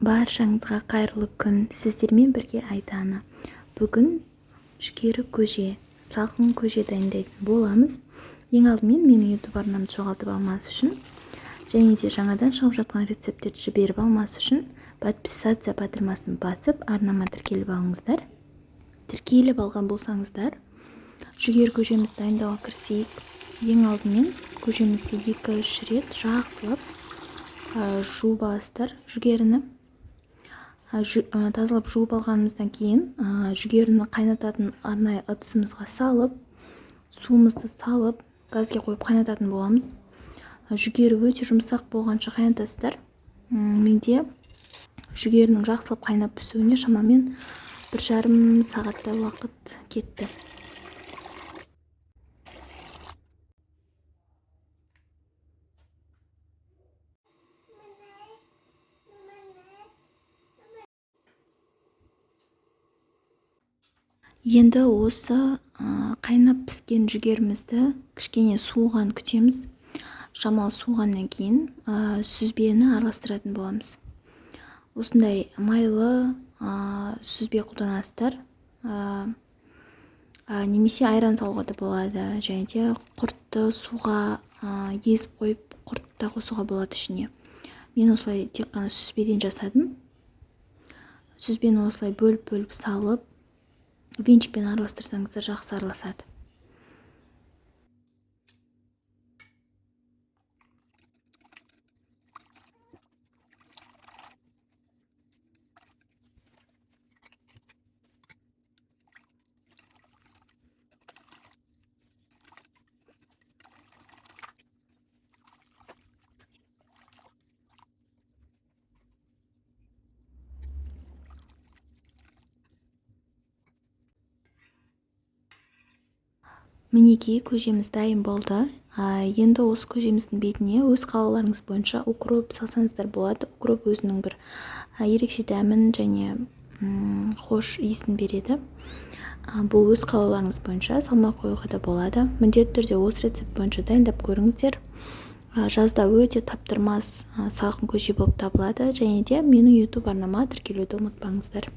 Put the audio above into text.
Баршаңызға қайырлы күн. Сіздермен бірге Айдана. Бүгін жүгері көже, салқын көже дайындайтын боламыз. Ең алдымен менің YouTube арнамды жоғалтып алмас үшін және де жаңадан шығып жатқан рецепттерді жіберіп алмас үшін подписация батырмасын басып, арнама тіркеліп алыңыздар. Тіркеліп алған болсаңыздар, жүгері көжемізді дайындауға кірісейік. Ең алдымен көжемізді 2-3 рет жақсылап жуып аласыздар жүгеріні. Тазалап жуып алғанымыздан кейін жүгеріні қайнататын арнайы ыдысымызға салып, суымызды салып, газге қойып қайнататын боламыз. Жүгері өте жұмсақ болғанша қайнатасыздар. Менде жүгерінің жақсылап қайнап пісуіне шамамен 1,5 сағаттай уақыт кетті. Енді осы қайнап піскен жүгерімізді кішкене суыған күтеміз. Шамалы суығаннан кейін сүзбені араластыратын боламыз. Осындай майлы сүзбе қолданасыздар. Немесе айран салуға да болады. Және де құртты суға езіп қойып, құртты да қосуға болады ішіне. Мен осылай тек қана сүзбеден жасадым. Сүзбені осылай бөліп салып, венчикпен араластырсаңыздар жақсы араласады. Мінекей көжеміз дайын болды. Енді осы көжеміздің бетіне өз қалауларыңыз бойынша укроп салсаңыздар болады. Укроп өзінің бір ерекше дәмін және хош иісін береді. Бұл өз қалауларыңыз бойынша салмақ қоюға да болады. Міндетті түрде осы рецепт бойынша дайындап көріңіздер. Жазда өте таптырмас салқын көже болып табылады. Және де менің YouTube арнама тіркелуді ұмытпаңыздар.